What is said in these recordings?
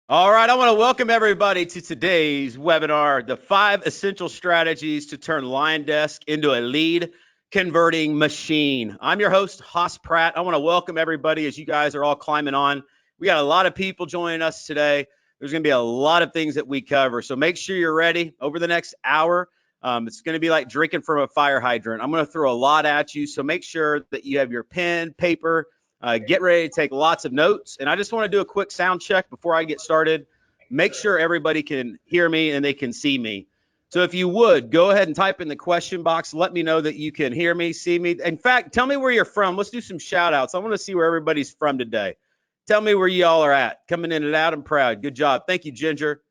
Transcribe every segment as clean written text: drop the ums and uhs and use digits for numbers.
All right, I want to welcome everybody to today's webinar, the 5 essential strategies to turn LionDesk into a lead converting machine. I'm your host, Pratt. I want to welcome everybody as you guys are all climbing on. We got a lot of people joining us today. There's going to be a lot of things that we cover, so make sure you're ready over the next hour. It's going to be like drinking from a fire hydrant. I'm going to throw a lot at you, so make sure that you have your pen, paper, get ready to take lots of notes. And I just want to do a quick sound check before I get started. Make sure everybody can hear me and they can see me. So if you would, go ahead and type in the question box. Let me know that you can hear me, see me. In fact, tell me where you're from. Let's do some shout outs. I want to see where everybody's from today. Tell me where y'all are at. Coming in and out and proud. Good job. Thank you, Ginger.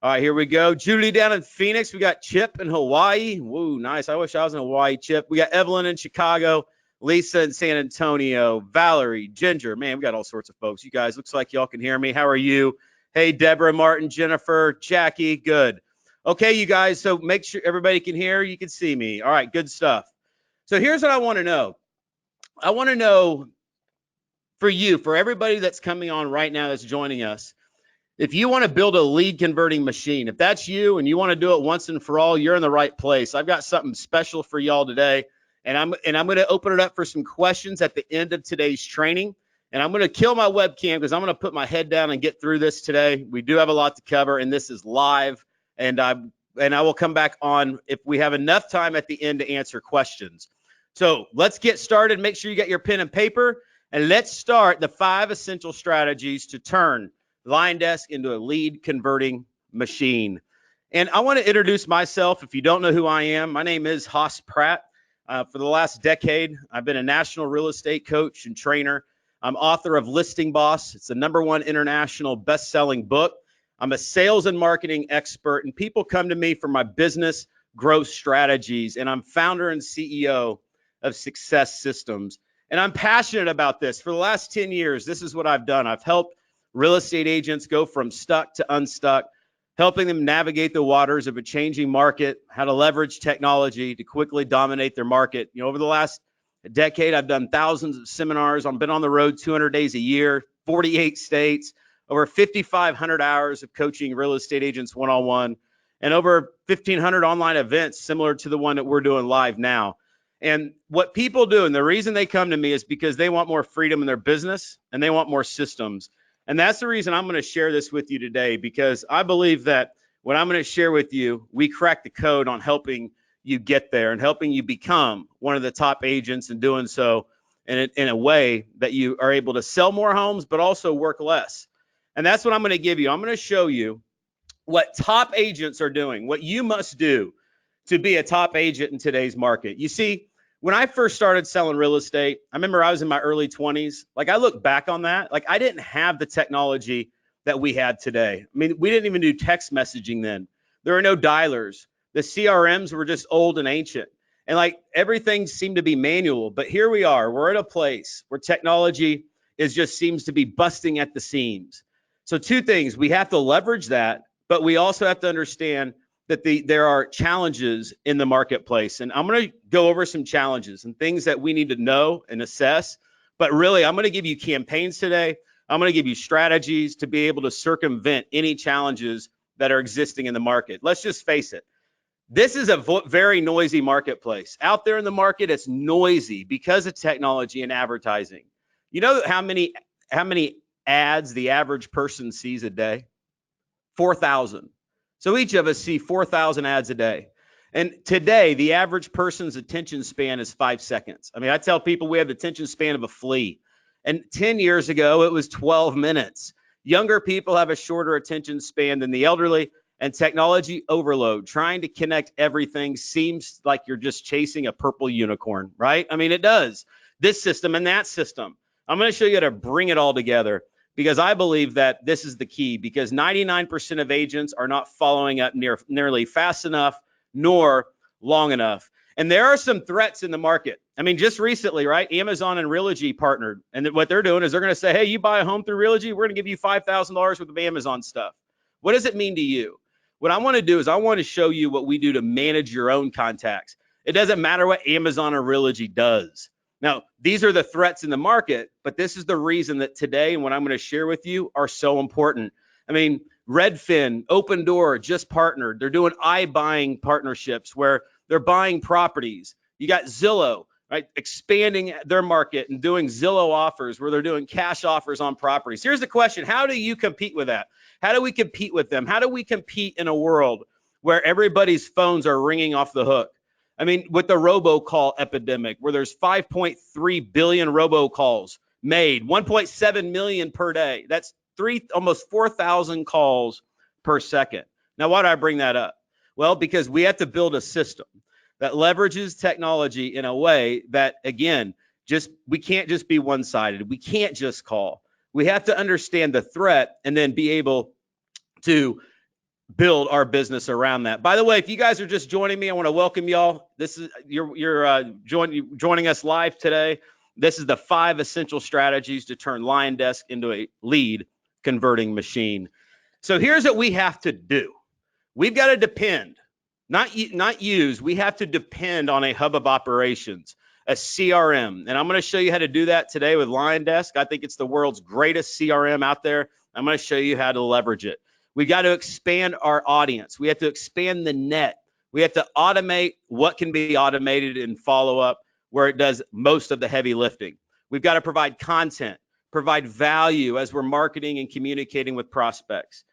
All right, here we go. Julie down in Phoenix. We got Chip in Hawaii. Woo, nice. I wish I was in Hawaii, Chip. We got Evelyn in Chicago. Lisa in San Antonio, Valerie, Ginger. Man, we got all sorts of folks. You guys, looks like y'all can hear me. How are you? Hey, Deborah, Martin, Jennifer, Jackie, good. Okay, you guys, so make sure everybody can hear, you can see me. All right, good stuff. So here's what I want to know. I want to know for you, for everybody that's coming on right now that's joining us, if you want to build a lead converting machine, if that's you and you want to do it once and for all, you're in the right place. I've got something special for y'all today. And I'm going to open it up for some questions at the end of today's training. And I'm going to kill my webcam because I'm going to put my head down and get through this today. We do have a lot to cover, and this is live. And I will come back on if we have enough time at the end to answer questions. So let's get started. Make sure you get your pen and paper, and let's start the 5 essential strategies to turn LionDesk into a lead converting machine. And I want to introduce myself. If you don't know who I am, my name is Pratt. For the last decade, I've been a national real estate coach and trainer. I'm author of Listing Boss. It's the #1 international best-selling book. I'm a sales and marketing expert, and people come to me for my business growth strategies, and I'm founder and CEO of Success Systems. And I'm passionate about this. For the last 10 years, this is what I've done. I've helped real estate agents go from stuck to unstuck, helping them navigate the waters of a changing market, how to leverage technology to quickly dominate their market. You know, over the last decade, I've done thousands of seminars. I've been on the road 200 days a year, 48 states, over 5,500 hours of coaching real estate agents one-on-one, and over 1,500 online events similar to the one that we're doing live now. And what people do, and the reason they come to me is because they want more freedom in their business and they want more systems. And that's the reason I'm going to share this with you today, because I believe that what I'm going to share with you, we crack the code on helping you get there and helping you become one of the top agents, and doing so in a way that you are able to sell more homes, but also work less. And that's what I'm going to give you. I'm going to show you what top agents are doing, what you must do to be a top agent in today's market. You see, when I first started selling real estate, I remember I was in my early 20s. Like, I look back on that, like, I didn't have the technology that we had today. I mean, we didn't even do text messaging then. There were no dialers. The CRMs were just old and ancient. And like, everything seemed to be manual. But here we are. We're at a place where technology seems to be busting at the seams. So 2 things. We have to leverage that, but we also have to understand that there are challenges in the marketplace. And I'm going to go over some challenges and things that we need to know and assess. But really, I'm going to give you campaigns today. I'm going to give you strategies to be able to circumvent any challenges that are existing in the market. Let's just face it. This is a very noisy marketplace. Out there in the market, it's noisy because of technology and advertising. You know how many ads the average person sees a day? 4,000. So each of us see 4,000 ads a day. And today, the average person's attention span is 5 seconds. I mean, I tell people we have the attention span of a flea. And 10 years ago, it was 12 minutes. Younger people have a shorter attention span than the elderly, and technology overload, trying to connect everything, seems like you're just chasing a purple unicorn, right? I mean, it does. This system and that system. I'm going to show you how to bring it all together, because I believe that this is the key, because 99% of agents are not following up nearly fast enough nor long enough. And there are some threats in the market. I mean, just recently, right? Amazon and Realogy partnered. And what they're doing is they're going to say, hey, you buy a home through Realogy, we're going to give you $5,000 worth of Amazon stuff. What does it mean to you? What I want to do is I want to show you what we do to manage your own contacts. It doesn't matter what Amazon or Realogy does. Now, these are the threats in the market, but this is the reason that today and what I'm going to share with you are so important. I mean, Redfin, Open Door just partnered. They're doing iBuying partnerships where they're buying properties. You got Zillow, right, expanding their market and doing Zillow offers where they're doing cash offers on properties. Here's the question: how do you compete with that? How do we compete with them? How do we compete in a world where everybody's phones are ringing off the hook? I mean, with the robocall epidemic, where there's 5.3 billion robocalls made, 1.7 million per day. That's almost 4,000 calls per second. Now, why do I bring that up? Well, because we have to build a system that leverages technology in a way that, again, we can't just be one-sided. We can't just call. We have to understand the threat and then be able to build our business around that. By the way, if you guys are just joining me, I want to welcome y'all. This is you're joining us live today. This is the 5 essential strategies to turn LionDesk into a lead converting machine. So here's what we have to do. We've got to depend, not use. We have to depend on a hub of operations, a CRM. And I'm going to show you how to do that today with LionDesk. I think it's the world's greatest CRM out there. I'm going to show you how to leverage it. We got to expand our audience. We have to expand the net. We have to automate what can be automated in FollowUp, where it does most of the heavy lifting. We've got to provide content, provide value as we're marketing and communicating with prospects.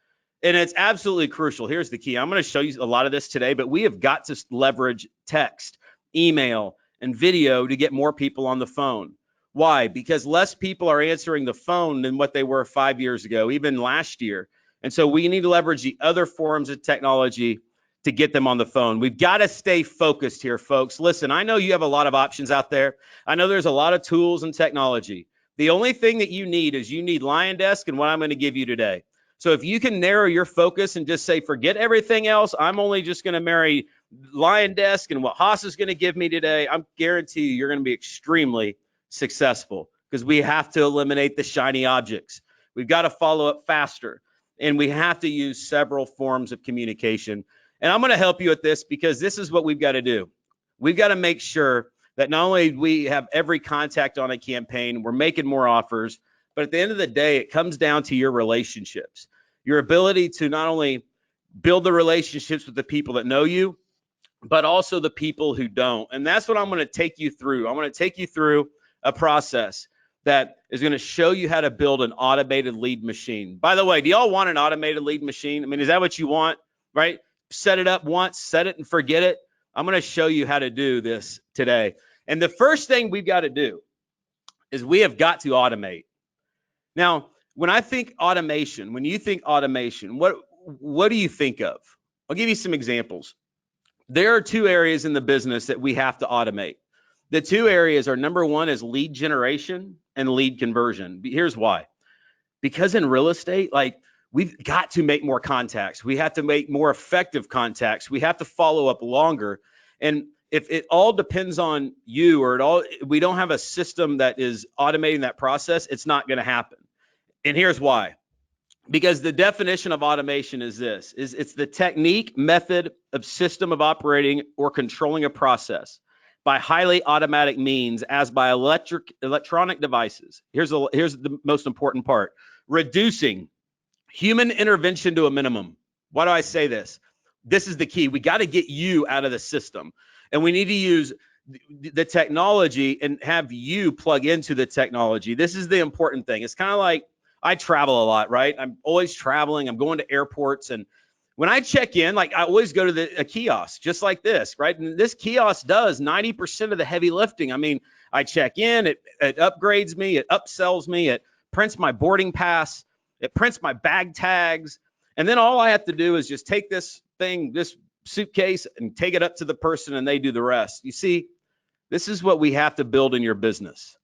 And it's absolutely crucial. Here's the key. I'm going to show you a lot of this today, but we have got to leverage text, email, and video to get more people on the phone. Why? Because less people are answering the phone than what they were 5 years ago, even last year. And so we need to leverage the other forms of technology to get them on the phone. We've got to stay focused here, folks. Listen, I know you have a lot of options out there. I know there's a lot of tools and technology. The only thing that you need is LionDesk and what I'm going to give you today. So if you can narrow your focus and just say, forget everything else, I'm only just going to marry LionDesk and what Haas is going to give me today, I guarantee you're going to be extremely successful, because we have to eliminate the shiny objects. We've got to follow up faster, and we have to use several forms of communication. And I'm going to help you with this, because this is what we've got to do. We've got to make sure that not only we have every contact on a campaign, we're making more offers, but at the end of the day, it comes down to your relationships, your ability to not only build the relationships with the people that know you, but also the people who don't. And that's what I'm going to take you through. I'm going to take you through a process that is going to show you how to build an automated lead machine. By the way, do y'all want an automated lead machine? I mean, is that what you want, right? Set it up once, set it and forget it. I'm going to show you how to do this today. And the first thing we've got to do is we have got to automate. Now, when I think automation, when you think automation, what do you think of? I'll give you some examples. There are 2 areas in the business that we have to automate. The 2 areas are, number 1 is lead generation and lead conversion. Here's why. Because in real estate, like, we've got to make more contacts. We have to make more effective contacts. We have to follow up longer. And if it all depends on you, or we don't have a system that is automating that process, it's not going to happen. And here's why. Because the definition of automation is this: it's the technique, method of system of operating or controlling a process by highly automatic means, as by electronic devices. Here's the most important part: reducing human intervention to a minimum. Why do I say this? This is the key. We got to get you out of the system, and we need to use the technology and have you plug into the technology. This is the important thing. It's kind of like, I travel a lot, right? I'm always traveling. I'm going to airports, and when I check in, like, I always go to a kiosk just like this, right? And this kiosk does 90% of the heavy lifting. I mean, I check in, it upgrades me, it upsells me, it prints my boarding pass, it prints my bag tags, and then all I have to do is just take this suitcase, and take it up to the person, and they do the rest. You see, this is what we have to build in your business.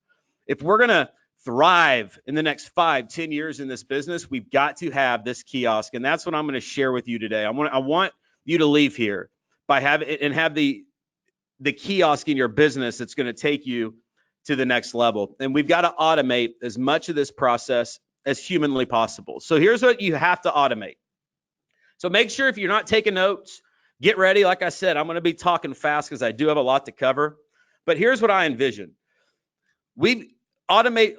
If we're going to thrive in the next 5, 10 years in this business, we've got to have this kiosk. And that's what I'm going to share with you today. I want you to leave here by have the kiosk in your business that's going to take you to the next level. And we've got to automate as much of this process as humanly possible. So here's what you have to automate. So make sure, if you're not taking notes, get ready. Like I said, I'm going to be talking fast because I do have a lot to cover. But here's what I envision. We automate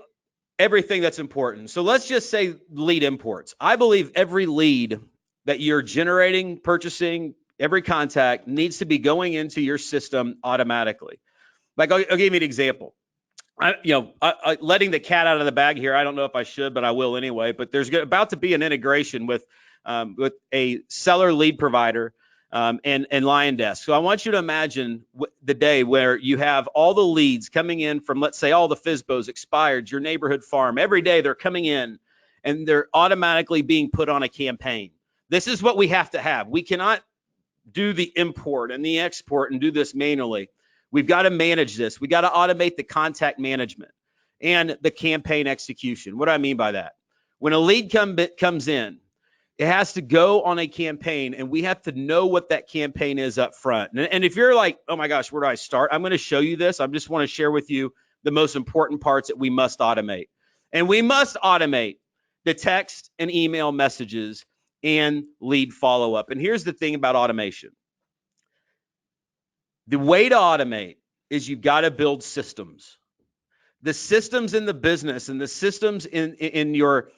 everything that's important. So let's just say lead imports. I believe every lead that you're generating, purchasing, every contact needs to be going into your system automatically. Like I'll give you an example. Letting the cat out of the bag here. I don't know if I should, but I will anyway. But there's about to be an integration with a seller lead provider and LionDesk. So I want you to imagine the day where you have all the leads coming in from, let's say, all the Fizbos, expired, your neighborhood farm. Every day they're coming in and they're automatically being put on a campaign. This is what we have to have. We cannot do the import and the export and do this manually. We've got to manage this. We got to automate the contact management and the campaign execution. What do I mean by that? When a lead comes in, it has to go on a campaign, and we have to know what that campaign is up front. And if you're like, oh my gosh, where do I start? I'm going to show you this. I just want to share with you the most important parts that we must automate. And we must automate the text and email messages and lead follow-up. And here's the thing about automation. The way to automate is you've got to build systems. The systems in the business and the systems in your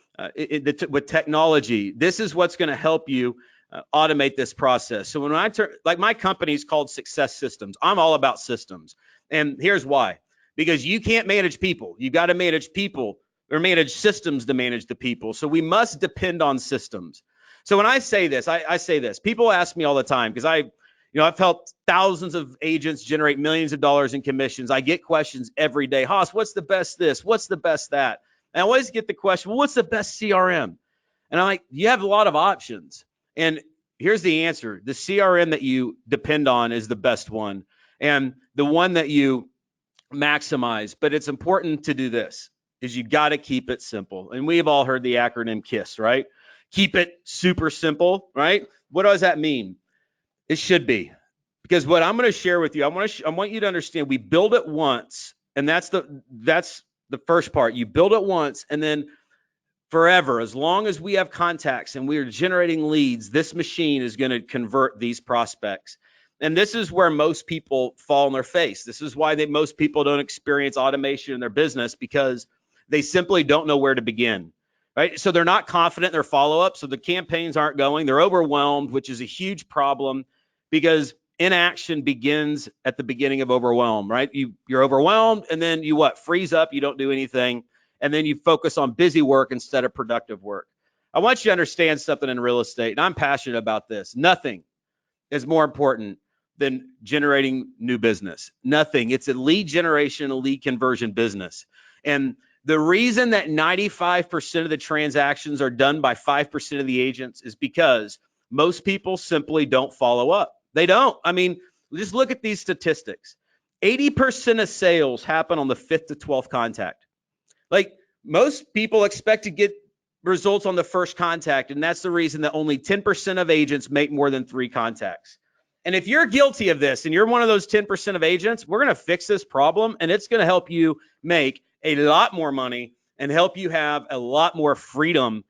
with technology, this is what's going to help you automate this process. So when I like my company is called Success Systems. I'm all about systems. And here's why. Because you can't manage people. You got to manage people or manage systems to manage the people. So we must depend on systems. So when I say this, I say this. People ask me all the time because I've helped thousands of agents generate millions of dollars in commissions. I get questions every day. Haas, what's the best this? What's the best that? And I always get the question, well, what's the best CRM? And I'm like, you have a lot of options. And here's the answer. The CRM that you depend on is the best one and the one that you maximize. But it's important to do this is you got to keep it simple. And we've all heard the acronym KISS, right? Keep it super simple, right? What does that mean? It should be, because what I'm going to share with you, I want you to understand we build it once, and that's the first part. You build it once, and then forever, as long as we have contacts and we are generating leads, this machine is going to convert these prospects. And this is where most people fall on their face. This is why most people don't experience automation in their business, because they simply don't know where to begin. Right? So they're not confident in their follow-up. So the campaigns aren't going. They're overwhelmed, which is a huge problem because inaction begins at the beginning of overwhelm, right? You're overwhelmed and then you freeze up. You don't do anything. And then you focus on busy work instead of productive work. I want you to understand something in real estate, and I'm passionate about this. Nothing is more important than generating new business. Nothing. It's a lead generation, a lead conversion business. And the reason that 95% of the transactions are done by 5% of the agents is because most people simply don't follow up. They don't. I mean, just look at these statistics. 80% of sales happen on the 5th to 12th contact. Like, most people expect to get results on the first contact, and that's the reason that only 10% of agents make more than 3 contacts. And if you're guilty of this and you're one of those 10% of agents, we're going to fix this problem, and it's going to help you make a lot more money and help you have a lot more freedom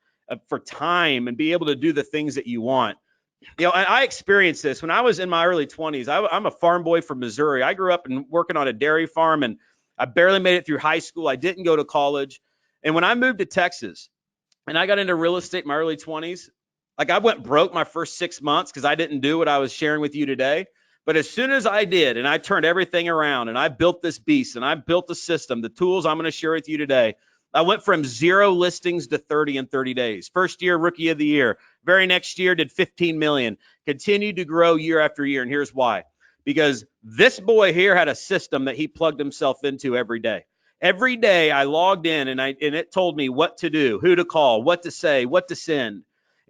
for time and be able to do the things that you want. And I experienced this when I was in my early 20s. I'm a farm boy from Missouri. I grew up and working on a dairy farm, and I barely made it through high school. I didn't go to college. And when I moved to Texas and I got into real estate in my early 20s, like, I went broke my first 6 months because I didn't do what I was sharing with you today. But as soon as I did, and I turned everything around, and I built this beast, and I built the system, the tools I'm going to share with you today, I went from 0 listings to 30 in 30 days. First year, rookie of the year. Very next year, did 15 million. Continued to grow year after year. And here's why. Because this boy here had a system that he plugged himself into every day. Every day I logged in, and it told me what to do, who to call, what to say, what to send,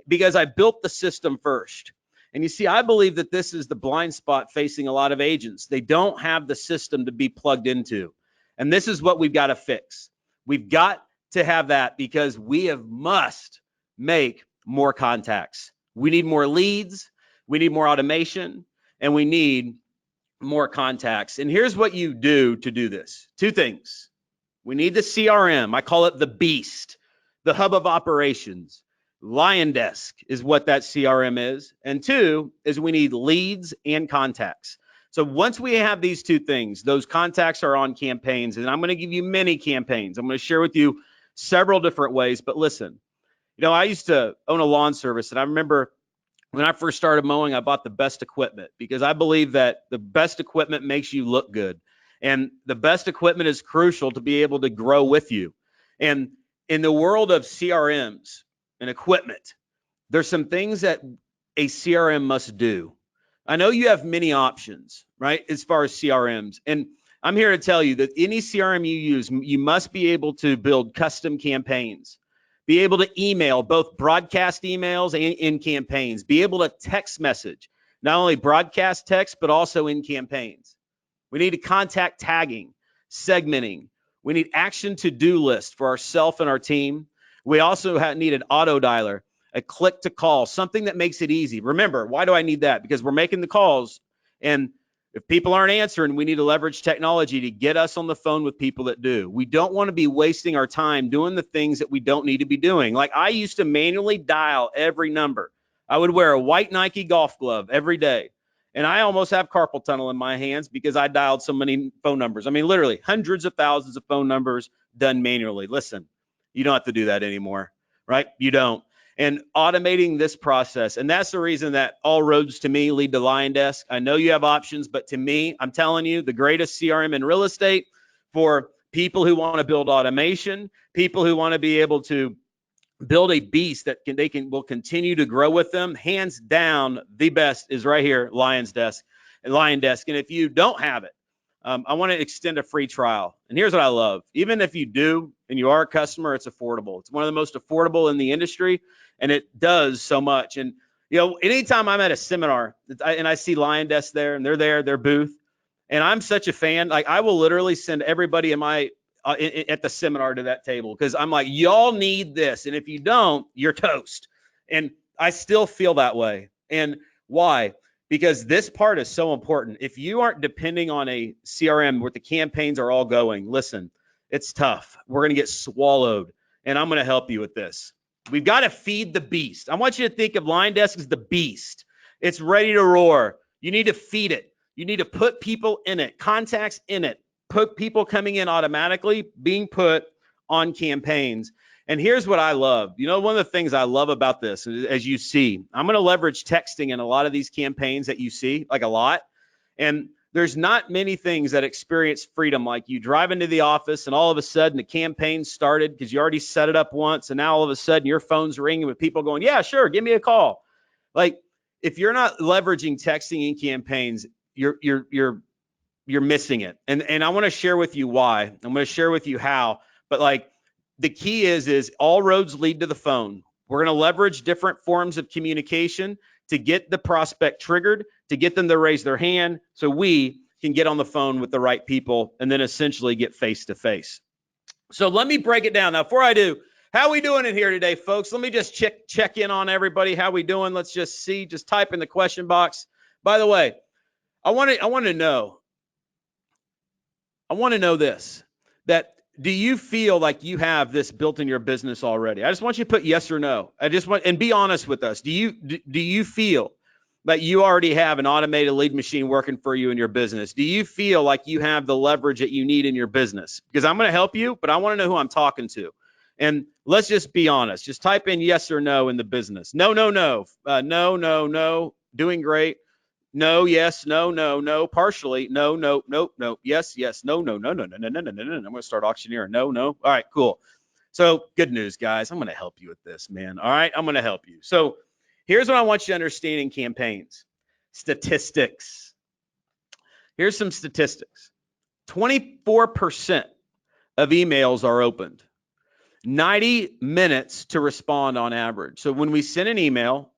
because I built the system first. And you see, I believe that this is the blind spot facing a lot of agents. They don't have the system to be plugged into. And this is what we've got to fix. We've got to have that, because we must make more contacts. We need more leads. We need more automation, and we need more contacts. And here's what you do to do this. 2 things. We need the CRM. I call it the beast, the hub of operations. LionDesk is what that CRM is. And 2 is we need leads and contacts. So once we have these 2 things, those contacts are on campaigns, and I'm going to give you many campaigns. I'm going to share with you several different ways. But listen, I used to own a lawn service, and I remember when I first started mowing, I bought the best equipment because I believe that the best equipment makes you look good. And the best equipment is crucial to be able to grow with you. And in the world of CRMs and equipment, there's some things that a CRM must do. I know you have many options, right, as far as CRMs. And I'm here to tell you that any CRM you use, you must be able to build custom campaigns, be able to email, both broadcast emails and in campaigns, be able to text message, not only broadcast text, but also in campaigns. We need to contact tagging, segmenting. We need action to-do list for ourselves and our team. We also need an auto dialer, a click to call, something that makes it easy. Remember, why do I need that? Because we're making the calls, and if people aren't answering, we need to leverage technology to get us on the phone with people that do. We don't want to be wasting our time doing the things that we don't need to be doing. Like I used to manually dial every number. I would wear a white Nike golf glove every day. And I almost have carpal tunnel in my hands because I dialed so many phone numbers. I mean, literally hundreds of thousands of phone numbers done manually. Listen, you don't have to do that anymore, right? You don't. And automating this process. And that's the reason that all roads to me lead to LionDesk. I know you have options, but to me, I'm telling you, the greatest CRM in real estate for people who want to build automation, people who want to be able to build a beast that will continue to grow with them. Hands down, the best is right here, LionDesk. And if you don't have it, I want to extend a free trial. And here's what I love. Even if you do and you are a customer, it's affordable. It's one of the most affordable in the industry, and it does so much. And anytime I'm at a seminar and I see LionDesk there, and they're there, their booth, and I'm such a fan, like I will literally send everybody in my at the seminar to that table because I'm like, y'all need this, and if you don't, you're toast. And I still feel that way. And why? Because this part is so important. If you aren't depending on a CRM where the campaigns are all going, listen, it's tough. We're going to get swallowed, and I'm going to help you with this. We've got to feed the beast. I want you to think of LionDesk as the beast. It's ready to roar. You need to feed it. You need to put people in it, contacts in it, put people coming in automatically, being put on campaigns. And here's what I love. One of the things I love about this, as you see, I'm going to leverage texting in a lot of these campaigns that you see, like a lot. And there's not many things that experience freedom like you drive into the office and all of a sudden the campaign started because you already set it up once. And now all of a sudden your phone's ringing with people going, yeah, sure, give me a call. Like if you're not leveraging texting in campaigns, you're missing it. And I want to share with you why. I'm going to share with you how. But like the key is all roads lead to the phone. We're going to leverage different forms of communication to get the prospect triggered, to get them to raise their hand so we can get on the phone with the right people and then essentially get face to face. So let me break it down. Now, before I do, how we doing in here today, folks? Let me just check in on everybody. How we doing? Let's just see. Just type in the question box. By the way, I want to know this, that do you feel like you have this built in your business already? I just want you to put yes or no. And be honest with us. Do you feel that you already have an automated lead machine working for you in your business? Do you feel like you have the leverage that you need in your business? Because I'm going to help you, but I want to know who I'm talking to. And let's just be honest. Just type in yes or no in the business. No, no, no. No. Doing great. No, yes, no, partially. No, yes, no, no. I'm going to start auctioneer. No. All right, cool. So good news, guys. I'm going to help you with this, man. All right, I'm going to help you. So here's what I want you to understand in campaigns. Statistics. Here's some statistics. 24% of emails are opened. 90 minutes to respond on average. So when we send an email,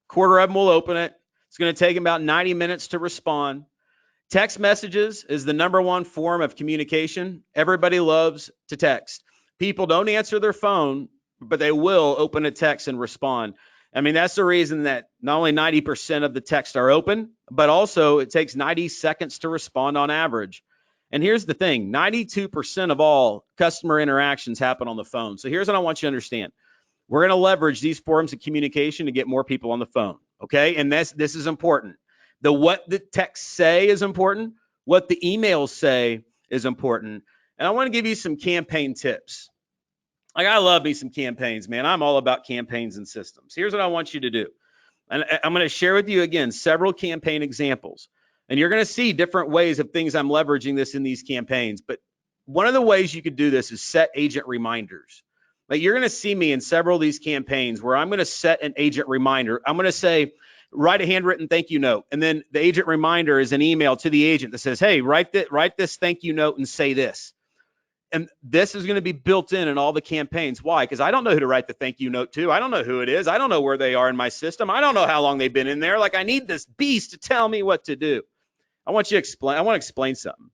quarter of them will open it. It's going to take about 90 minutes to respond. Text messages is the number one form of communication. Everybody loves to text. People don't answer their phone, but they will open a text and respond. I mean, that's the reason that not only 90% of the texts are open, but also it takes 90 seconds to respond on average. And here's the thing, 92% of all customer interactions happen on the phone. So here's what I want you to understand. We're going to leverage these forms of communication to get more people on the phone. Okay. And this is important. What the texts say is important. What the emails say is important. And I want to give you some campaign tips. Like, I love me some campaigns, man. I'm all about campaigns and systems. Here's what I want you to do. And I'm going to share with you again several campaign examples. And you're going to see different ways of things I'm leveraging this in these campaigns. But one of the ways you could do this is set agent reminders. Like, you're going to see me in several of these campaigns where I'm going to set an agent reminder. I'm going to say, write a handwritten thank you note. And then the agent reminder is an email to the agent that says, hey, write this thank you note and say this. And this is going to be built in all the campaigns. Why? Because I don't know who to write the thank you note to. I don't know who it is. I don't know where they are in my system. I don't know how long they've been in there. Like, I need this beast to tell me what to do. I want to explain something.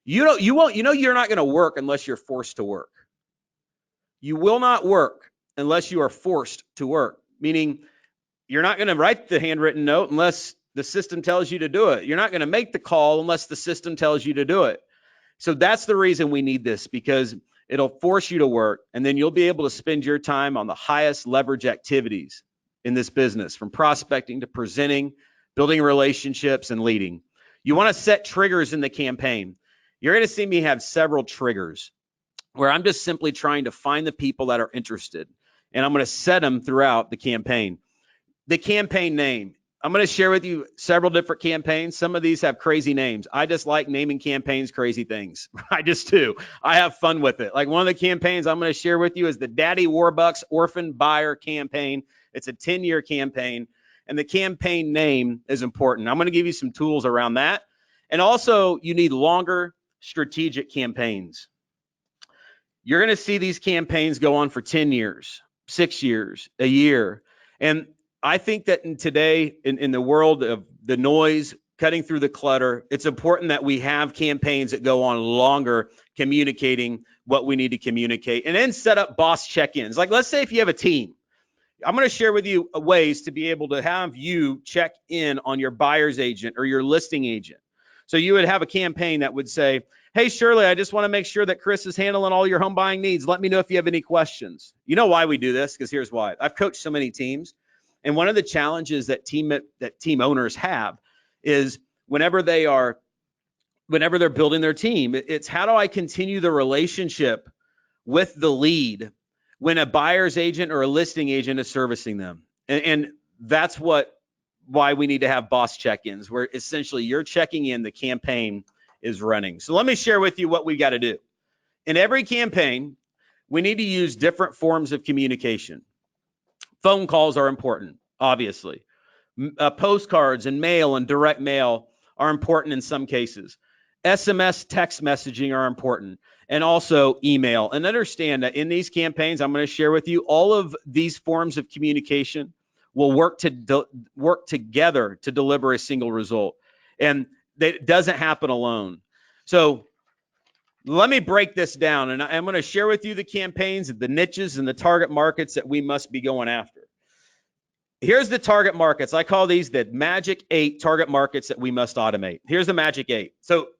You're not going to work unless you're forced to work. You will not work unless you are forced to work, meaning you're not going to write the handwritten note unless the system tells you to do it. You're not going to make the call unless the system tells you to do it. So that's the reason we need this, because it'll force you to work, and then you'll be able to spend your time on the highest leverage activities in this business, from prospecting to presenting, building relationships, and leading. You want to set triggers in the campaign. You're going to see me have several triggers where I'm just simply trying to find the people that are interested, and I'm going to set them throughout the campaign. The campaign name. I'm going to share with you several different campaigns. Some of these have crazy names. I just like naming campaigns crazy things. I just do. I have fun with it. Like, one of the campaigns I'm going to share with you is the Daddy Warbucks Orphan Buyer campaign. It's a 10-year campaign, and the campaign name is important. I'm going to give you some tools around that. And also, you need longer strategic campaigns. You're going to see these campaigns go on for 10 years, 6 years, a year. And I think that in the world of the noise, cutting through the clutter, it's important that we have campaigns that go on longer, communicating what we need to communicate, and then set up boss check-ins. Like, let's say if you have a team, I'm going to share with you ways to be able to have you check in on your buyer's agent or your listing agent. So you would have a campaign that would say, hey, Shirley, I just want to make sure that Chris is handling all your home buying needs. Let me know if you have any questions. You know why we do this? Because here's why. I've coached so many teams. And one of the challenges that team owners have is whenever they're building their team, it's how do I continue the relationship with the lead when a buyer's agent or a listing agent is servicing them. And that's why we need to have boss check-ins, where essentially you're checking in, the campaign is running. So let me share with you what we got to do. In every campaign, we need to use different forms of communication. Phone calls are important, obviously. Postcards and mail and direct mail are important in some cases. SMS text messaging are important, and also email. And understand that in these campaigns, I'm going to share with you, all of these forms of communication will work together to deliver a single result. And it doesn't happen alone. So let me break this down, and I'm going to share with you the campaigns, the niches, and the target markets that we must be going after. Here's the target markets. I call these the magic 8 target markets that we must automate. Here's the magic 8. So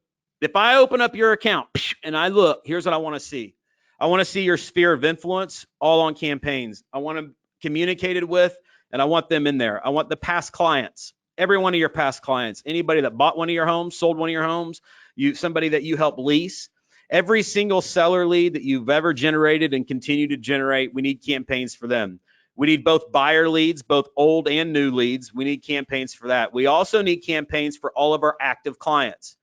if I open up your account and I look, here's what I want to see. I want to see your sphere of influence all on campaigns. I want them communicated with, and I want them in there. I want the past clients, every one of your past clients, anybody that bought one of your homes, sold one of your homes, somebody that you help lease, every single seller lead that you've ever generated and continue to generate, we need campaigns for them. We need both buyer leads, both old and new leads. We need campaigns for that. We also need campaigns for all of our active clients.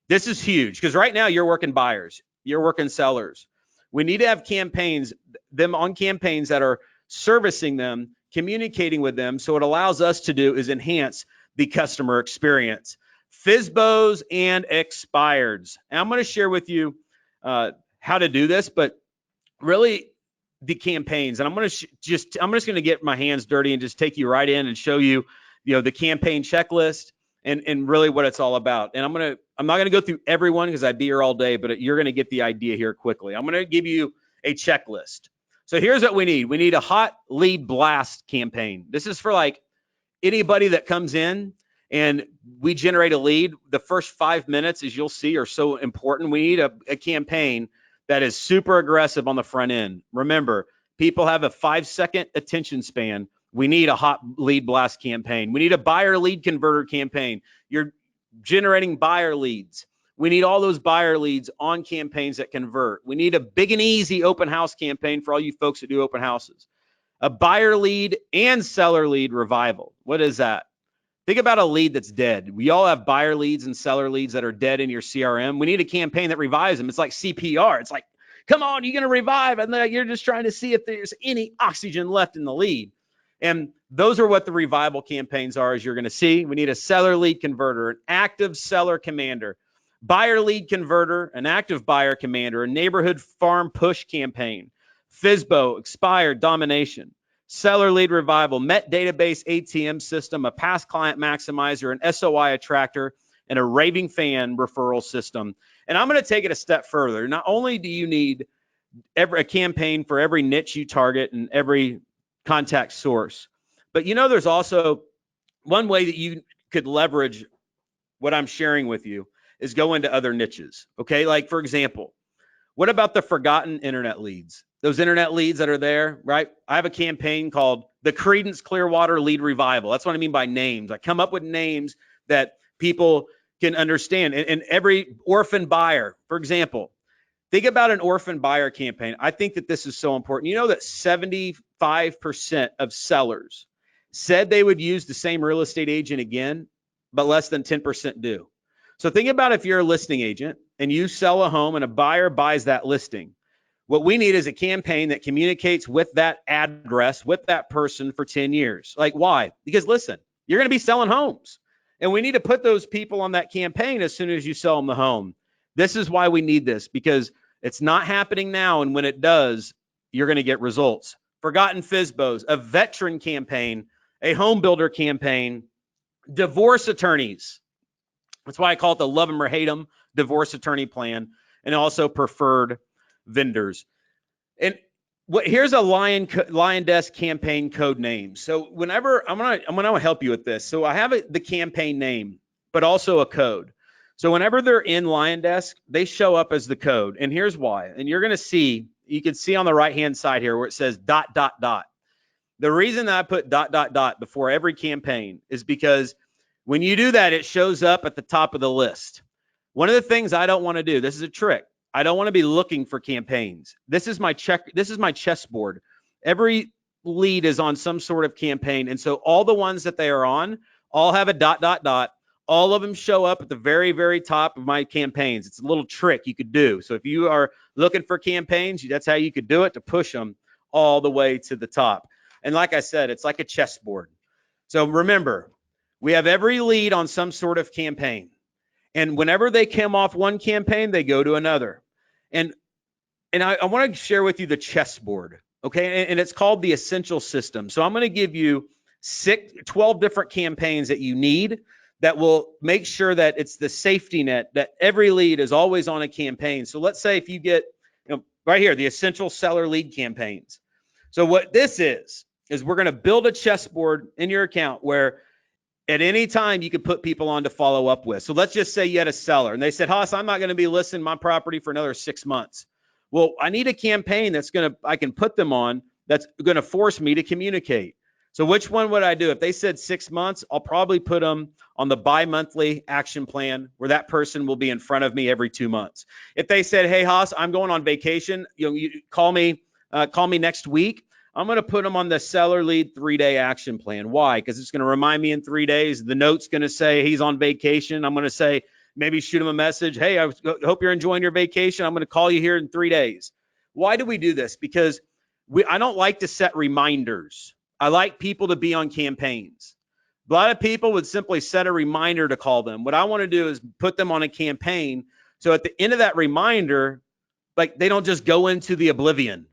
This is huge, because right now you're working buyers, you're working sellers. We need to have campaigns, them on campaigns that are servicing them, communicating with them. So what it allows us to do is enhance the customer experience. Fizbos and expireds. And I'm going to share with you how to do this, but really the campaigns. And I'm just going to get my hands dirty and just take you right in and show you, the campaign checklist and really what it's all about. And I'm not going to go through everyone because I'd be here all day, but you're going to get the idea here quickly. I'm going to give you a checklist. So here's what we need. We need a hot lead blast campaign. This is for like anybody that comes in and we generate a lead. The first 5 minutes, as you'll see, are so important. We need a campaign that is super aggressive on the front end. Remember, people have a 5-second attention span. We need a hot lead blast campaign. We need a buyer lead converter campaign. You're generating buyer leads. We need all those buyer leads on campaigns that convert. We need a big and easy open house campaign for all you folks that do open houses. A buyer lead and seller lead revival. What is that? Think about a lead that's dead. We all have buyer leads and seller leads that are dead in your CRM. We need a campaign that revives them. It's like CPR. It's like, come on, you're going to revive. And then you're just trying to see if there's any oxygen left in the lead. And those are what the revival campaigns are, as you're going to see. We need a seller lead converter, an active seller commander, buyer lead converter, an active buyer commander, a neighborhood farm push campaign, Fizbo, expired, domination, seller lead revival, Met database ATM system, a past client maximizer, an SOI attractor, and a raving fan referral system. And I'm going to take it a step further. Not only do you need a campaign for every niche you target and every contact source, but there's also one way that you could leverage what I'm sharing with you is go into other niches. Okay, like for example, what about the forgotten internet leads? Those internet leads that are there, right? I have a campaign called the Credence Clearwater Lead Revival. That's what I mean by names. I come up with names that people can understand. And every orphan buyer, for example, think about an orphan buyer campaign. I think that this is so important. You know that 75% of sellers said they would use the same real estate agent again, but less than 10% do. So think about if you're a listing agent and you sell a home and a buyer buys that listing. What we need is a campaign that communicates with that address, with that person for 10 years. Like, why? Because listen, you're going to be selling homes. And we need to put those people on that campaign as soon as you sell them the home. This is why we need this, because it's not happening now. And when it does, you're going to get results. Forgotten Fizbos, a veteran campaign, a home builder campaign, divorce attorneys. That's why I call it the love them or hate them divorce attorney plan, and also preferred vendors. And here's a LionDesk campaign code name. So whenever I'm gonna help you with this. So I have the campaign name, but also a code. So whenever they're in LionDesk, they show up as the code. And here's why. And you're gonna see, you can see on the right-hand side here where it says ... The reason that I put ... before every campaign is because when you do that, it shows up at the top of the list. One of the things I don't want to do, this is a trick. I don't want to be looking for campaigns. This is my chessboard. Every lead is on some sort of campaign. And so all the ones that they are on all have a ... All of them show up at the very, very top of my campaigns. It's a little trick you could do. So if you are looking for campaigns, that's how you could do it, to push them all the way to the top. And like I said, it's like a chessboard. So remember, we have every lead on some sort of campaign. And whenever they come off one campaign, they go to another. And I want to share with you the chessboard, okay? And it's called the essential system. So I'm going to give you 12 different campaigns that you need that will make sure that it's the safety net, that every lead is always on a campaign. So let's say if you get, right here, the essential seller lead campaigns. So what this is we're going to build a chessboard in your account where at any time you could put people on to follow up with. So let's just say you had a seller and they said, Haas, I'm not going to be listing my property for another 6 months. Well, I need a campaign I can put them on that's going to force me to communicate. So which one would I do? If they said 6 months, I'll probably put them on the bi-monthly action plan where that person will be in front of me every 2 months. If they said, hey, Haas, I'm going on vacation, you call me next week, I'm going to put them on the seller lead 3-day action plan. Why? Because it's going to remind me in 3 days. The note's going to say he's on vacation. I'm going to say, maybe shoot him a message. Hey, I hope you're enjoying your vacation. I'm going to call you here in 3 days. Why do we do this? Because I don't like to set reminders. I like people to be on campaigns. A lot of people would simply set a reminder to call them. What I want to do is put them on a campaign. So at the end of that reminder, like they don't just go into the oblivion.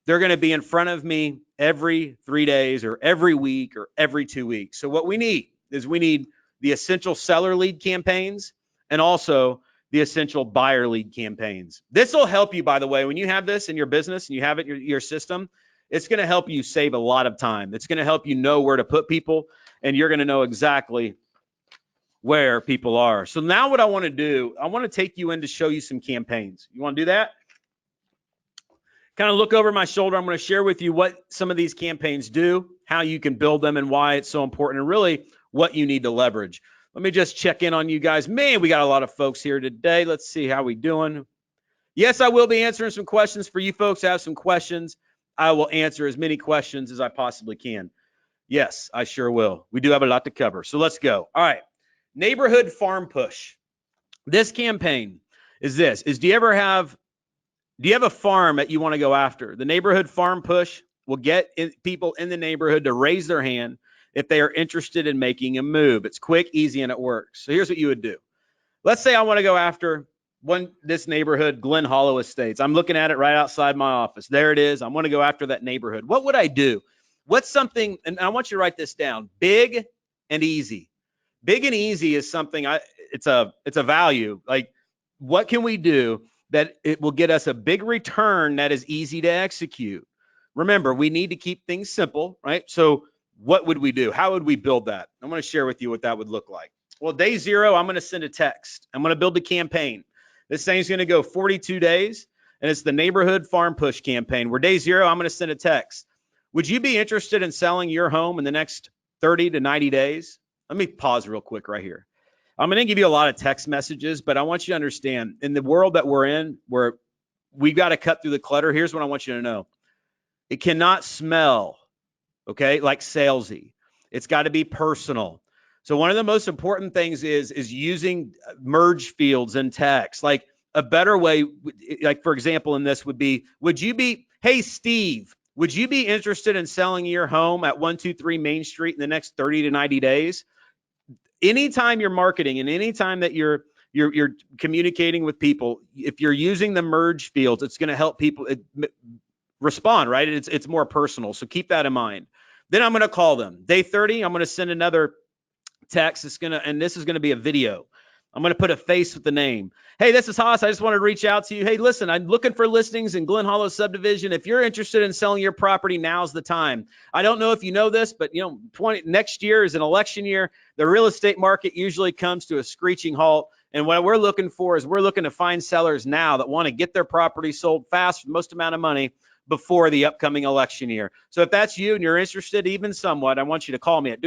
They're going to be in front of me every 3 days or every week or every 2 weeks. So what we need the essential seller lead campaigns and also the essential buyer lead campaigns. This will help you, by the way, when you have this in your business and you have it in your system, it's going to help you save a lot of time. It's going to help you know where to put people, and you're going to know exactly where people are. So now what I want to do, I want to take you in to show you some campaigns. You want to do that? Kind of look over my shoulder. I'm going to share with you what some of these campaigns do, how you can build them, and why it's so important, and really what you need to leverage. Let me just check in on you guys. Man, we got a lot of folks here today. Let's see how we doing. Yes, I will be answering some questions for you folks. Have some questions. I will answer as many questions as I possibly can. Yes, I sure will. We do have a lot to cover. So let's go. All right. Neighborhood farm push. This campaign is do you have a farm that you want to go after? The neighborhood farm push will get people in the neighborhood to raise their hand if they are interested in making a move. It's quick, easy, and it works. So here's what you would do. Let's say I want to go after this neighborhood, Glen Hollow Estates. I'm looking at it right outside my office. There it is. I want to go after that neighborhood. What would I do? What's something, and I want you to write this down, big and easy. Big and easy is something, it's a value. Like, what can we do that it will get us a big return that is easy to execute? Remember, we need to keep things simple, right? So what would we do? How would we build that? I'm going to share with you what that would look like. Well, day 0, I'm going to send a text. I'm going to build a campaign. This thing's going to go 42 days, and it's the neighborhood farm push campaign, where day 0, I'm going to send a text. Would you be interested in selling your home in the next 30 to 90 days? Let me pause real quick right here. I'm going to give you a lot of text messages, but I want you to understand, in the world that we're in, where we've got to cut through the clutter, here's what I want you to know. It cannot smell, okay, like salesy. It's got to be personal. So one of the most important things is using merge fields in text. Like, a better way, like, for example, in this would be, hey, Steve, would you be interested in selling your home at 123 Main Street in the next 30 to 90 days? Anytime you're marketing and anytime that you're communicating with people, if you're using the merge fields, it's going to help people respond, right? It's more personal. So keep that in mind. Then I'm going to call them. Day 30, I'm going to send another text. And this is going to be a video. I'm going to put a face with the name. Hey, this is Haas. I just wanted to reach out to you. Hey, listen, I'm looking for listings in Glen Hollow subdivision. If you're interested in selling your property, now's the time. I don't know if you know this, but next year is an election year. The real estate market usually comes to a screeching halt. And what we're looking for is we're looking to find sellers now that want to get their property sold fast for the most amount of money before the upcoming election year. So if that's you and you're interested even somewhat, I want you to call me at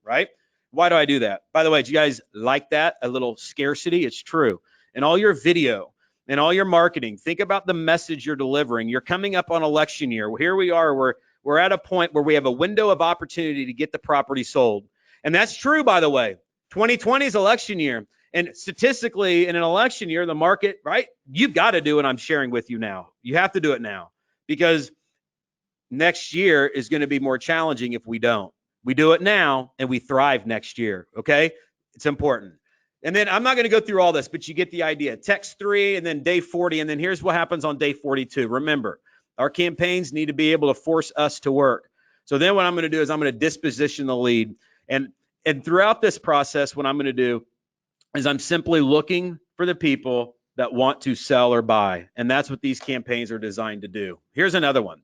right? Why do I do that? By the way, do you guys like that? A little scarcity? It's true. And all your video and all your marketing, think about the message you're delivering. You're coming up on election year. Here we are. We're at a point where we have a window of opportunity to get the property sold. And that's true, by the way. 2020 is election year. And statistically, in an election year, the market, right? You've got to do what I'm sharing with you now. You have to do it now, because next year is going to be more challenging if we don't. We do it now and we thrive next year, okay? It's important. And then I'm not going to go through all this, but you get the idea. Text 3 and then day 40, and then here's what happens on day 42. Remember, our campaigns need to be able to force us to work. So then what I'm going to do is I'm going to disposition the lead. And throughout this process, what I'm going to do is I'm simply looking for the people that want to sell or buy. And that's what these campaigns are designed to do. Here's another one.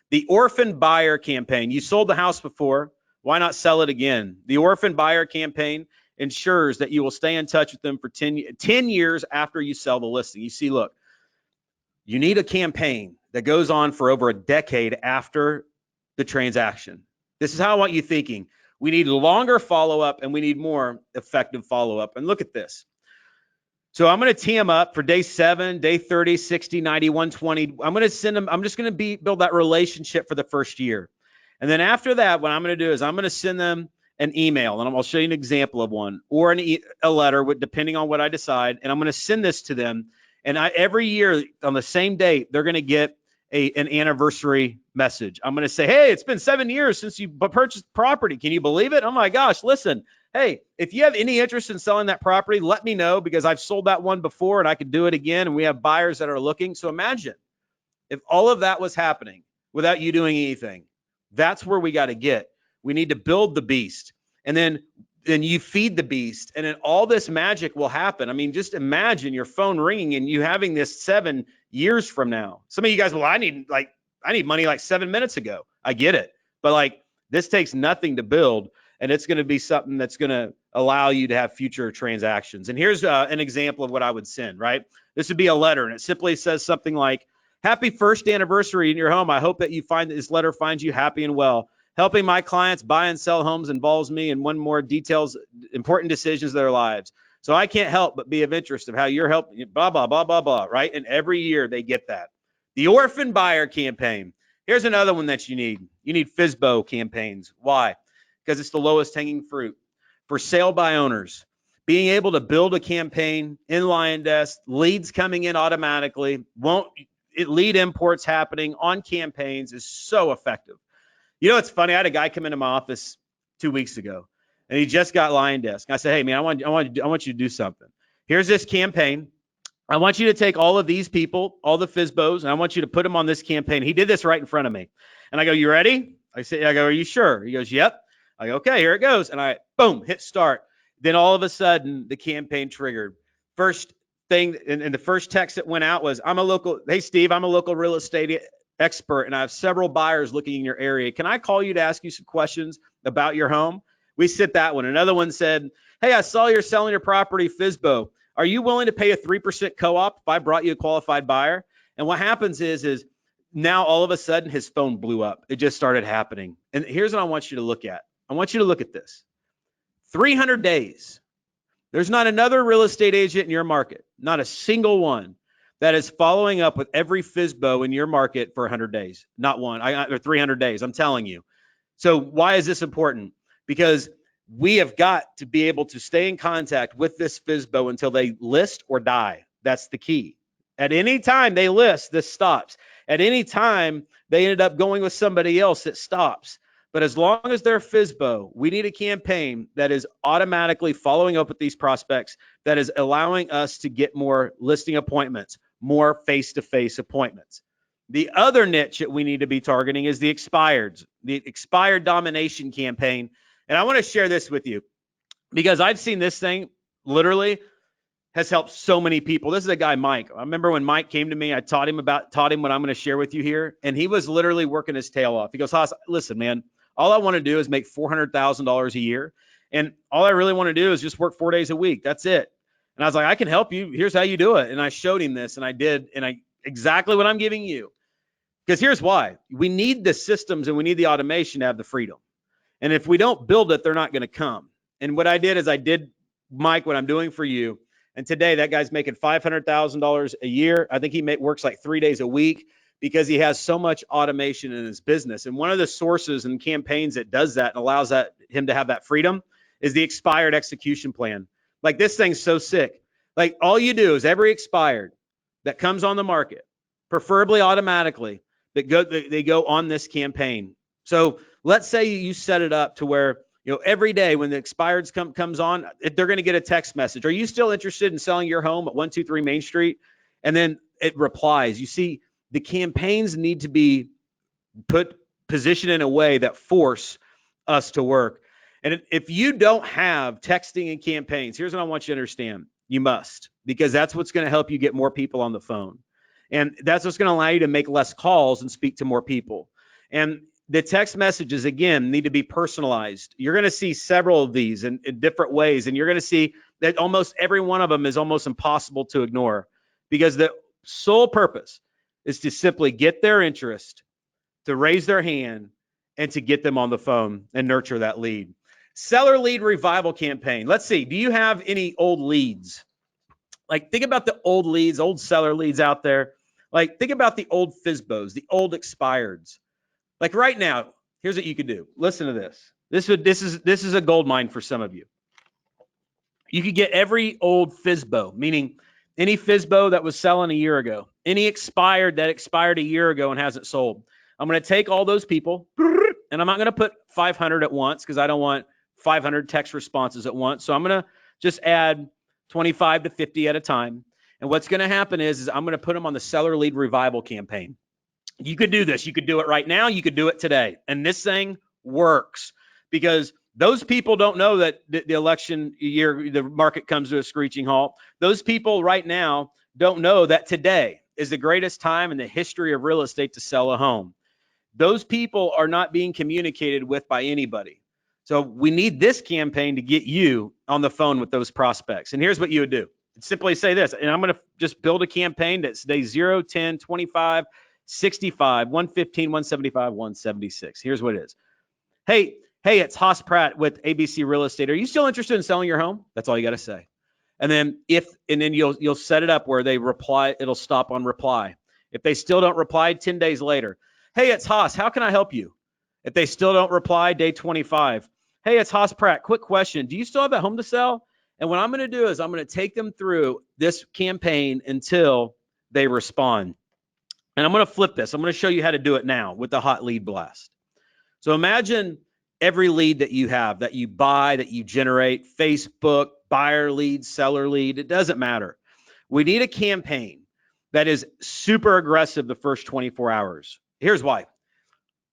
The Orphan Buyer Campaign. You sold the house before. Why not sell it again? The Orphan Buyer Campaign ensures that you will stay in touch with them for 10 years after you sell the listing. You see, look, you need a campaign that goes on for over a decade after the transaction. This is how I want you thinking. We need longer follow-up and we need more effective follow-up. And look at this. So I'm going to tee them up for day 7, day 30, 60, 90, 120. I'm going to send them. I'm just going to build that relationship for the first year. And then after that, what I'm going to do is I'm going to send them an email, and I'll show you an example of one, or a letter, depending on what I decide. And I'm going to send this to them. And every year on the same date, they're going to get an anniversary message. I'm going to say, hey, it's been 7 years since you purchased property. Can you believe it? Oh my gosh, listen, hey, if you have any interest in selling that property, let me know, because I've sold that one before and I could do it again. And we have buyers that are looking. So imagine if all of that was happening without you doing anything. That's where we got to get. We need to build the beast, and then you feed the beast, and then all this magic will happen. I mean, just imagine your phone ringing and you having this 7 years from now. Some of you guys, well, I need money like 7 minutes ago. I get it. But like, this takes nothing to build, and it's going to be something that's going to allow you to have future transactions. And here's an example of what I would send, right? This would be a letter, and it simply says something like, happy first anniversary in your home. I hope that this letter finds you happy and well. Helping my clients buy and sell homes involves me in one more details, important decisions of their lives. So I can't help but be of interest of how you're helping, blah, blah, blah, blah, blah, right? And every year they get that. The Orphan Buyer Campaign. Here's another one that you need. You need Fizbo Campaigns. Why? Because it's the lowest hanging fruit. For sale by owners, being able to build a campaign in LionDesk, leads coming in automatically, lead imports happening on campaigns is so effective. You know, it's funny. I had a guy come into my office 2 weeks ago, and he just got LionDesk. I said, hey, man, I want you to do something. Here's this campaign. I want you to take all of these people, all the Fizbos, and I want you to put them on this campaign. He did this right in front of me. And I go, you ready? I go, are you sure? He goes, yep. I go, okay, here it goes. And I, boom, hit start. Then all of a sudden, the campaign triggered. First thing, and the first text that went out was, hey, Steve, I'm a local real estate expert, and I have several buyers looking in your area. Can I call you to ask you some questions about your home? We sit that one. Another one said, hey, I saw you're selling your property, Fizbo. Are you willing to pay a 3% co-op if I brought you a qualified buyer? And what happens is now all of a sudden his phone blew up. It just started happening. And here's what I want you to look at. I want you to look at this. 300 days. There's not another real estate agent in your market, not a single one, that is following up with every Fizbo in your market for 100 days. Not one. Or 300 days. I'm telling you. So why is this important? Because we have got to be able to stay in contact with this Fizbo until they list or die. That's the key. At any time they list, this stops. At any time they ended up going with somebody else, it stops. But as long as they're Fizbo, we need a campaign that is automatically following up with these prospects, that is allowing us to get more listing appointments, more face-to-face appointments. The other niche that we need to be targeting is the expired domination campaign. And I want to share this with you because I've seen this thing literally has helped so many people. This is a guy, Mike. I remember when Mike came to me, I taught him what I'm going to share with you here. And he was literally working his tail off. He goes, Haas, listen, man, all I want to do is make $400,000 a year. And all I really want to do is just work 4 days a week. That's it. And I was like, I can help you. Here's how you do it. And I showed him this, and I did. And exactly what I'm giving you. Because here's why. We need the systems and we need the automation to have the freedom. And if we don't build it, they're not going to come. And what I did is I did, Mike, what I'm doing for you. And today that guy's making $500,000 a year. I think he works like 3 days a week because he has so much automation in his business. And one of the sources and campaigns that does that and allows him to have that freedom is the expired execution plan. Like, this thing's so sick. Like, all you do is every expired that comes on the market, preferably automatically, they go on this campaign. So let's say you set it up to where, every day when the expireds comes on, they're going to get a text message. Are you still interested in selling your home at 123 Main Street? And then it replies. You see, the campaigns need to be positioned in a way that force us to work. And if you don't have texting and campaigns, here's what I want you to understand. You must, because that's what's going to help you get more people on the phone. And that's what's going to allow you to make less calls and speak to more people. And the text messages, again, need to be personalized. You're going to see several of these in different ways. And you're going to see that almost every one of them is almost impossible to ignore, because the sole purpose is to simply get their interest, to raise their hand, and to get them on the phone and nurture that lead. Seller lead revival campaign. Let's see. Do you have any old leads? Like, think about the old leads, old seller leads out there. Like, think about the old Fizbos, the old expireds. Like, right now, here's what you could do. Listen to this. This is a gold mine for some of you. You could get every old Fizbo, meaning any Fizbo that was selling a year ago, any expired that expired a year ago and hasn't sold. I'm going to take all those people, and I'm not going to put 500 at once because I don't want 500 text responses at once. So I'm going to just add 25 to 50 at a time. And what's going to happen is I'm going to put them on the seller lead revival campaign. You could do this. You could do it right now. You could do it today. And this thing works because those people don't know that the election year, the market comes to a screeching halt. Those people right now don't know that today is the greatest time in the history of real estate to sell a home. Those people are not being communicated with by anybody. So we need this campaign to get you on the phone with those prospects. And here's what you would do. Simply say this, and I'm going to just build a campaign that's day 0, 10, 25, 65, 115, 175, 176. Here's what it is. Hey, it's Haas Pratt with ABC Real Estate. Are you still interested in selling your home? That's all you got to say. And then you'll set it up where they reply, it'll stop on reply. If they still don't reply, 10 days later, hey, it's Haas, how can I help you? If they still don't reply, day 25. Hey, it's Haas Pratt, quick question. Do you still have that home to sell? And what I'm going to do is I'm going to take them through this campaign until they respond. And I'm going to flip this. I'm going to show you how to do it now with the hot lead blast. So imagine every lead that you have, that you buy, that you generate, Facebook, buyer lead, seller lead, it doesn't matter. We need a campaign that is super aggressive the first 24 hours. Here's why.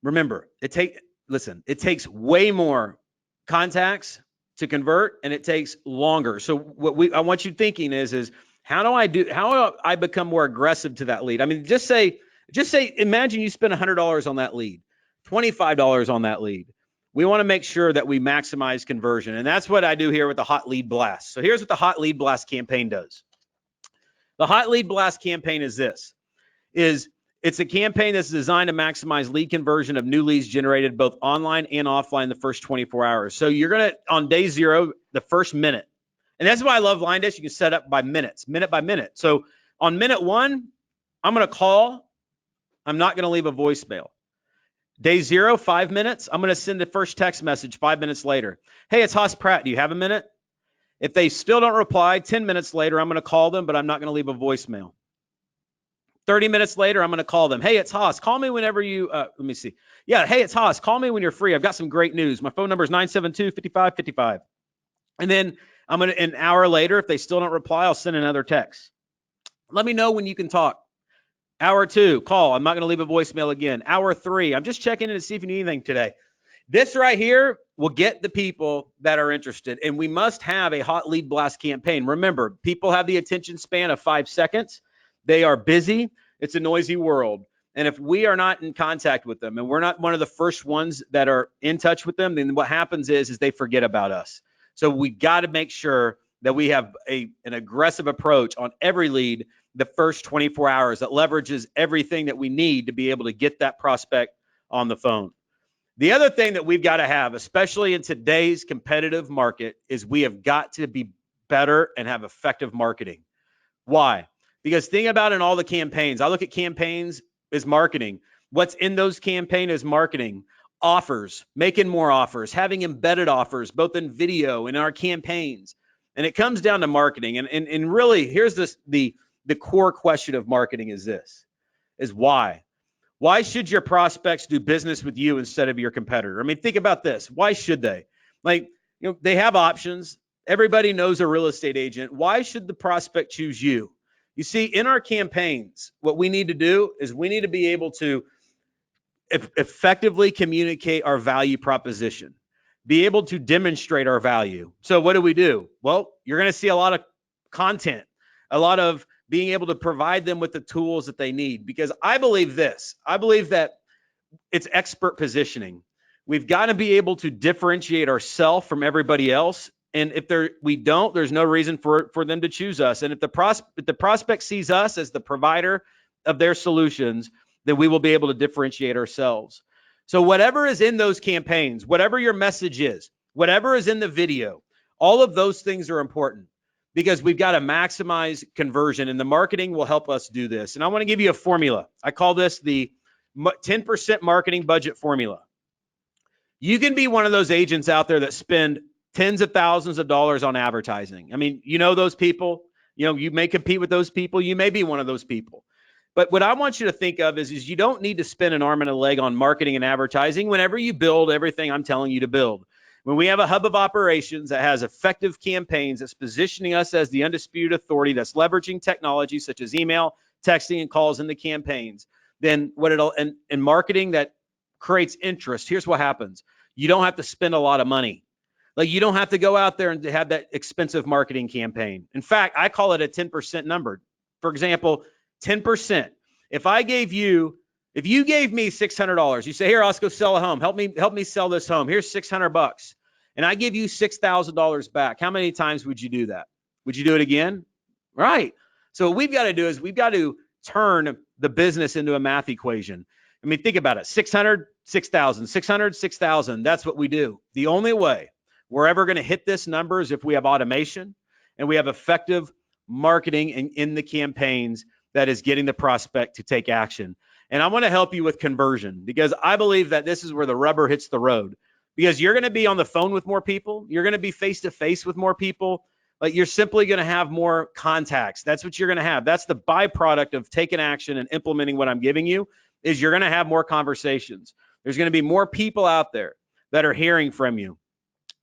Remember, it takes way more contacts to convert, and it takes longer. So what I want you thinking is how do I become more aggressive to that lead? I mean, just say, imagine you spend $100 on that lead, $25 on that lead. We want to make sure that we maximize conversion. And that's what I do here with the hot lead blast. So here's what the hot lead blast campaign does. The hot lead blast campaign is it's a campaign that's designed to maximize lead conversion of new leads generated both online and offline the first 24 hours. So you're going to, on day 0, the first minute, and that's why I love LionDesk. You can set up by minutes, minute by minute. So on minute 1, I'm going to call. I'm not going to leave a voicemail. Day 0, 5 minutes, I'm going to send the first text message 5 minutes later. Hey, it's Haas Pratt. Do you have a minute? If they still don't reply, 10 minutes later, I'm going to call them, but I'm not going to leave a voicemail. 30 minutes later, I'm going to call them. Hey, it's Haas. Call me whenever you, let me see. Yeah, hey, it's Haas. Call me when you're free. I've got some great news. My phone number is 972-5555. And then an hour later, if they still don't reply, I'll send another text. Let me know when you can talk. Hour 2, call. I'm not going to leave a voicemail again. Hour 3, I'm just checking in to see if you need anything today. This right here will get the people that are interested. And we must have a hot lead blast campaign. Remember, people have the attention span of 5 seconds. They are busy. It's a noisy world. And if we are not in contact with them and we're not one of the first ones that are in touch with them, then what happens is they forget about us. So we got to make sure that we have an aggressive approach on every lead the first 24 hours that leverages everything that we need to be able to get that prospect on the phone. The other thing that we've got to have, especially in today's competitive market, is we have got to be better and have effective marketing. Why? Because think about in all the campaigns, I look at campaigns as marketing. What's in those campaigns is marketing. Offers, making more offers, having embedded offers, both in video and in our campaigns. And it comes down to marketing. And really, here's the core question of marketing is why? Why should your prospects do business with you instead of your competitor? I mean, think about this. Why should they? They have options. Everybody knows a real estate agent. Why should the prospect choose you? You see, in our campaigns, what we need to do is we need to be able to effectively communicate our value proposition, be able to demonstrate our value. So what do? Well, you're going to see a lot of content, a lot of being able to provide them with the tools that they need, because I believe that it's expert positioning. We've got to be able to differentiate ourselves from everybody else. And if we don't, there's no reason for them to choose us. And if the prospect sees us as the provider of their solutions, then we will be able to differentiate ourselves. So whatever is in those campaigns, whatever your message is, whatever is in the video, all of those things are important, because we've got to maximize conversion, and the marketing will help us do this. And I want to give you a formula. I call this the 10% marketing budget formula. You can be one of those agents out there that spend tens of thousands of dollars on advertising. I mean, those people, you may compete with those people. You may be one of those people. But what I want you to think of is you don't need to spend an arm and a leg on marketing and advertising whenever you build everything I'm telling you to build. When we have a hub of operations that has effective campaigns, that's positioning us as the undisputed authority, that's leveraging technology such as email, texting, and calls in the campaigns, then and marketing that creates interest, here's what happens. You don't have to spend a lot of money. You don't have to go out there and have that expensive marketing campaign. In fact, I call it a 10% number. For example, 10%. If you gave me $600, you say, here, let's go sell a home. Help me sell this home. Here's $600. And I give you $6,000 back. How many times would you do that? Would you do it again? Right. So what we've got to do is we've got to turn the business into a math equation. I mean, think about it. 600, 6,000, 600, 6,000. That's what we do. The only way we're ever going to hit this number is if we have automation and we have effective marketing in the campaigns that is getting the prospect to take action. And I want to help you with conversion because I believe that this is where the rubber hits the road, because you're going to be on the phone with more people. You're going to be face-to-face with more people. Like, you're simply going to have more contacts. That's what you're going to have. That's the byproduct of taking action and implementing what I'm giving you, is you're going to have more conversations. There's going to be more people out there that are hearing from you,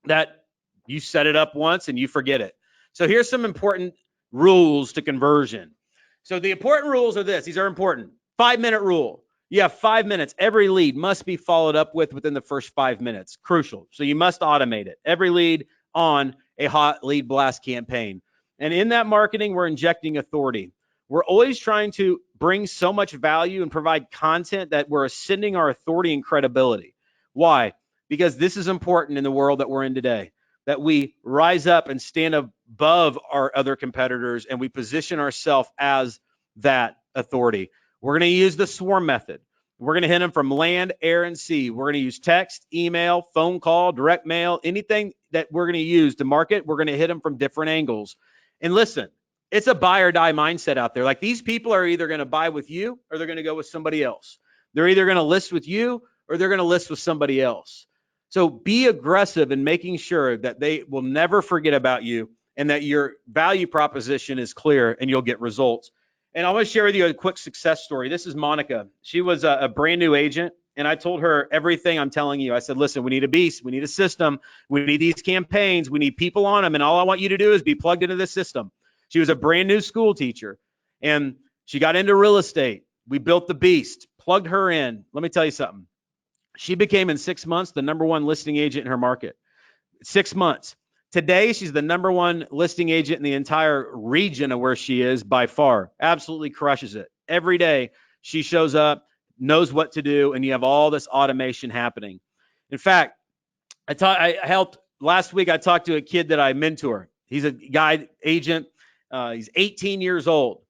that you set it up once and you forget it. So here's some important rules to conversion. So the important rules are this. These are important. 5-minute rule. You have 5 minutes. Every lead must be followed up with within the first 5 minutes. Crucial. So you must automate it. Every lead on a hot lead blast campaign. And in that marketing, we're injecting authority. We're always trying to bring so much value and provide content that we're ascending our authority and credibility. Why? Because this is important in the world that we're in today, that we rise up and stand above our other competitors and we position ourselves as that authority. We're going to use the swarm method. We're going to hit them from land, air, and sea. We're going to use text, email, phone call, direct mail, anything that we're going to use to market. We're going to hit them from different angles. And listen, it's a buy or die mindset out there. Like, these people are either going to buy with you or they're going to go with somebody else. They're either going to list with you or they're going to list with somebody else. So be aggressive in making sure that they will never forget about you and that your value proposition is clear and you'll get results. And I want to share with you a quick success story. This is Monica. She was a brand new agent, and I told her everything I'm telling you. I said, listen, we need a beast. We need a system. We need these campaigns. We need people on them, and all I want you to do is be plugged into this system. She was a brand new school teacher, and she got into real estate. We built the beast, plugged her in. Let me tell you something. She became, in 6 months, the #1 listing agent in her market. 6 months. Today, she's the #1 listing agent in the entire region of where she is by far. Absolutely crushes it. Every day, she shows up, knows what to do, and you have all this automation happening. In fact, last week, I talked to a kid that I mentor. He's a guy agent. He's 18 years old.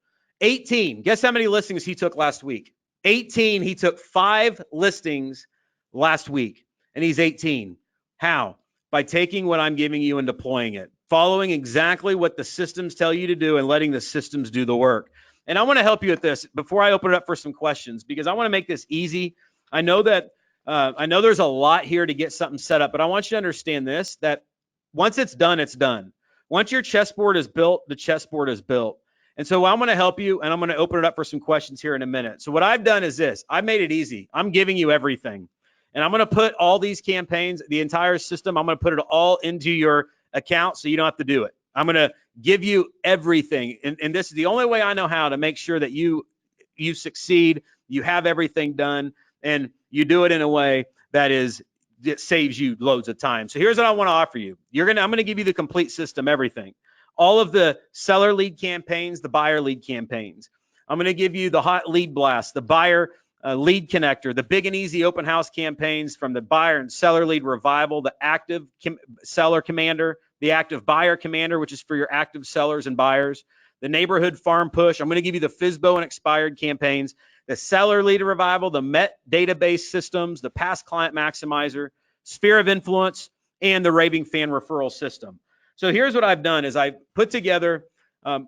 18. Guess how many listings he took last week? 18. He took 5 listings last week, and he's 18. How? By taking what I'm giving you and deploying it, following exactly what the systems tell you to do and letting the systems do the work. And I want to help you with this before I open it up for some questions, because I want to make this easy. I know there's a lot here to get something set up, but I want you to understand this, that once it's done, it's done. Once your chessboard is built, the chessboard is built. And so I'm going to help you, and I'm going to open it up for some questions here in a minute. So what I've done is this. I made it easy. I'm giving you everything. And I'm going to put all these campaigns, the entire system, I'm going to put it all into your account so you don't have to do it. I'm going to give you everything. And this is the only way I know how to make sure that you succeed, you have everything done, and you do it in a way that saves you loads of time. So here's what I want to offer you. I'm going to give you the complete system, everything. All of the seller lead campaigns, the buyer lead campaigns. I'm going to give you the hot lead blast, the buyer lead connector, the big and easy open house campaigns from the buyer and seller lead revival, the active seller commander, the active buyer commander, which is for your active sellers and buyers, the neighborhood farm push. I'm going to give you the Fizbo and expired campaigns, the seller lead revival, the MET database systems, the past client maximizer, sphere of influence, and the raving fan referral system. So here's what I've done is I put together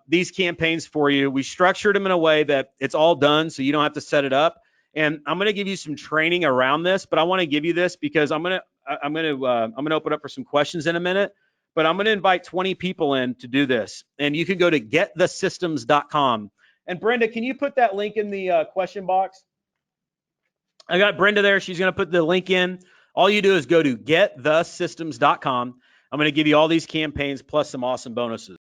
these campaigns for you. We structured them in a way that it's all done so you don't have to set it up. And I'm going to give you some training around this, but I want to give you this because I'm going to open up for some questions in a minute, but I'm going to invite 20 people in to do this. And you can go to getthesystems.com. And Brenda, can you put that link in the question box? I got Brenda there. She's going to put the link in. All you do is go to getthesystems.com. I'm going to give you all these campaigns plus some awesome bonuses.